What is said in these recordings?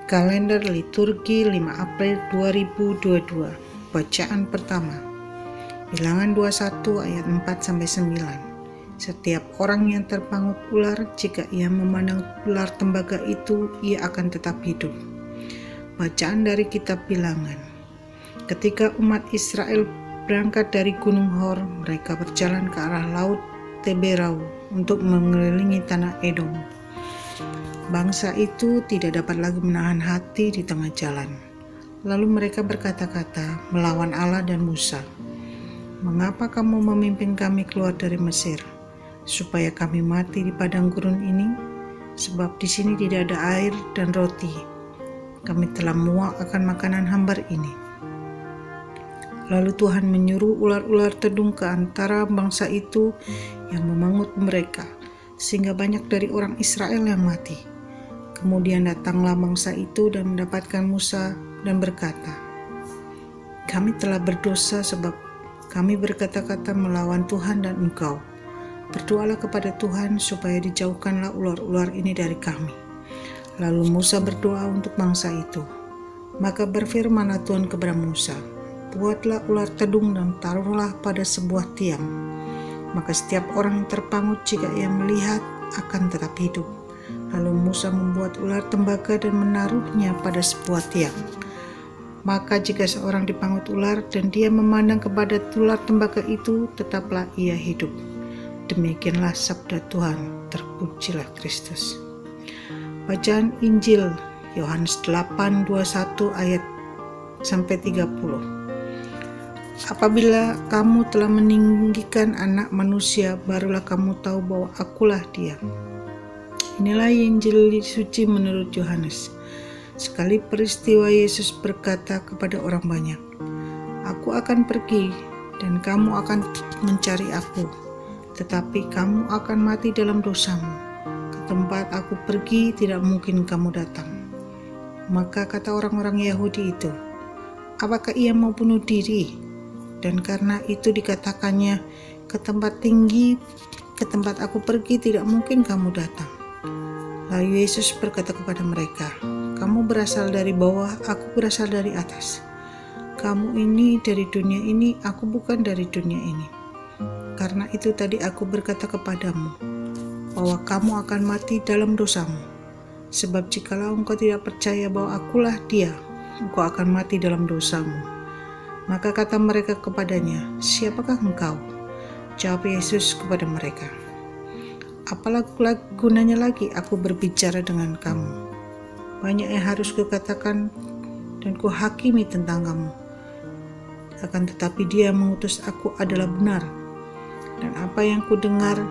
Kalender Liturgi 5 April 2022. Bacaan pertama. Bilangan 21 ayat 4-9. Setiap orang yang terpangut ular, jika ia memandang ular tembaga itu, ia akan tetap hidup. Bacaan dari kitab Bilangan. Ketika umat Israel berangkat dari Gunung Hor, mereka berjalan ke arah laut Teberau untuk mengelilingi tanah Edom. Bangsa itu tidak dapat lagi menahan hati di tengah jalan. Lalu mereka berkata-kata melawan Allah dan Musa, "Mengapa kamu memimpin kami keluar dari Mesir, supaya kami mati di padang gurun ini? Sebab di sini tidak ada air dan roti. Kami telah muak akan makanan hambar ini." Lalu Tuhan menyuruh ular-ular tedung ke antara bangsa itu yang memangut mereka, sehingga banyak dari orang Israel yang mati. Kemudian datanglah bangsa itu dan mendapatkan Musa dan berkata, "Kami telah berdosa sebab kami berkata-kata melawan Tuhan dan engkau. Berdoalah kepada Tuhan supaya dijauhkanlah ular-ular ini dari kami." Lalu Musa berdoa untuk bangsa itu. Maka berfirmanlah Tuhan kepada Musa, "Buatlah ular tedung dan taruhlah pada sebuah tiang. Maka setiap orang yang terpangut jika ia melihat akan tetap hidup." Lalu Musa membuat ular tembaga dan menaruhnya pada sebuah tiang. Maka jika seorang dipangut ular dan dia memandang kepada ular tembaga itu, tetaplah ia hidup. Demikianlah sabda Tuhan, terpujilah Kristus. Bacaan Injil Yohanes 8:21 ayat sampai 30. Apabila kamu telah meninggikan Anak Manusia, barulah kamu tahu bahwa akulah Dia. Inilah Injil suci menurut Yohanes. Sekali peristiwa Yesus berkata kepada orang banyak, "Aku akan pergi dan kamu akan mencari aku, tetapi kamu akan mati dalam dosamu. Ke tempat aku pergi tidak mungkin kamu datang." Maka kata orang-orang Yahudi itu, "Apakah ia mau bunuh diri?" Dan karena itu dikatakannya, "Ke tempat tinggi, ke tempat aku pergi tidak mungkin kamu datang." Lalu Yesus berkata kepada mereka, "Kamu berasal dari bawah, aku berasal dari atas. Kamu ini dari dunia ini, aku bukan dari dunia ini. Karena itu tadi aku berkata kepadamu, bahwa kamu akan mati dalam dosamu. Sebab jikalau engkau tidak percaya bahwa akulah Dia, engkau akan mati dalam dosamu." Maka kata mereka kepadanya, "Siapakah engkau?" Jawab Yesus kepada mereka, "Apalah gunanya lagi aku berbicara dengan kamu? Banyak yang harus kukatakan dan kuhakimi tentang kamu. Akan tetapi Dia yang mengutus aku adalah benar. Dan apa yang kudengar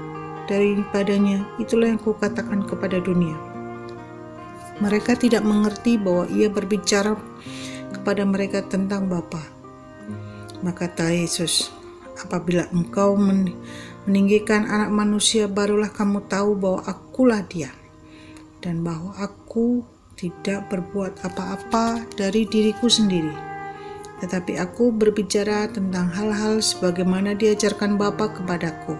daripadanya, itulah yang kukatakan kepada dunia." Mereka tidak mengerti bahwa Ia berbicara kepada mereka tentang Bapa. Maka kata Yesus, "Apabila engkau meninggikan Anak Manusia, barulah kamu tahu bahwa akulah Dia, dan bahwa aku tidak berbuat apa-apa dari diriku sendiri, tetapi aku berbicara tentang hal-hal sebagaimana diajarkan Bapa kepadaku,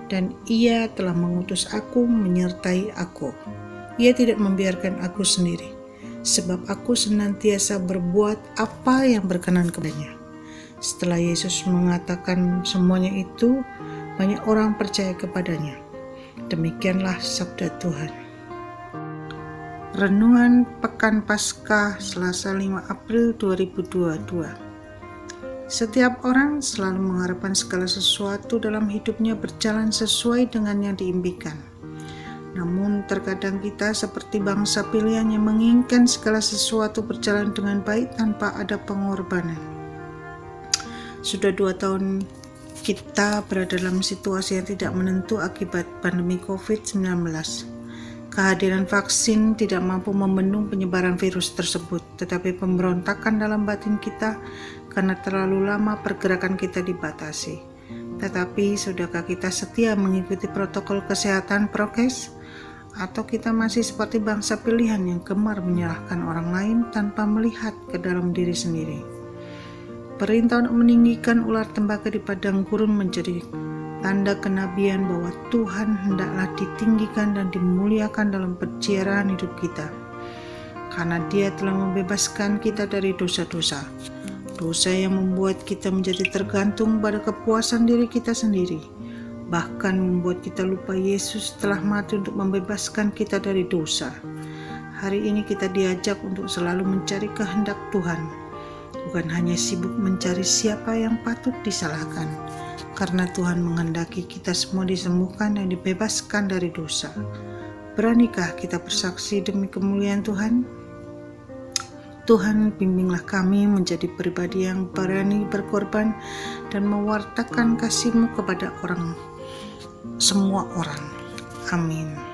dan Ia telah mengutus aku menyertai aku. Ia tidak membiarkan aku sendiri, sebab aku senantiasa berbuat apa yang berkenan kepadanya." Setelah Yesus mengatakan semuanya itu, banyak orang percaya kepadanya. Demikianlah sabda Tuhan. Renungan Pekan Paskah Selasa 5 April 2022. Setiap orang selalu mengharapkan segala sesuatu dalam hidupnya berjalan sesuai dengan yang diimpikan. Namun terkadang kita seperti bangsa pilihan yang menginginkan segala sesuatu berjalan dengan baik tanpa ada pengorbanan. Sudah 2 tahun kita berada dalam situasi yang tidak menentu akibat pandemi COVID-19. Kehadiran vaksin tidak mampu membendung penyebaran virus tersebut, tetapi pemberontakan dalam batin kita karena terlalu lama pergerakan kita dibatasi. Tetapi sudahkah kita setia mengikuti protokol kesehatan prokes? Atau kita masih seperti bangsa pilihan yang gemar menyalahkan orang lain tanpa melihat ke dalam diri sendiri? Perintah untuk meninggikan ular tembaga di padang gurun menjadi tanda kenabian bahwa Tuhan hendaklah ditinggikan dan dimuliakan dalam perjalanan hidup kita. karena Dia telah membebaskan kita dari dosa-dosa. Dosa yang membuat kita menjadi tergantung pada kepuasan diri kita sendiri, bahkan membuat kita lupa Yesus telah mati untuk membebaskan kita dari dosa. Hari ini kita diajak untuk selalu mencari kehendak Tuhan, bukan hanya sibuk mencari siapa yang patut disalahkan, karena Tuhan menghendaki kita semua disembuhkan dan dibebaskan dari dosa. Beranikah kita bersaksi demi kemuliaan Tuhan? Tuhan, bimbinglah kami menjadi pribadi yang berani berkorban dan mewartakan kasih-Mu kepada semua orang. Amin.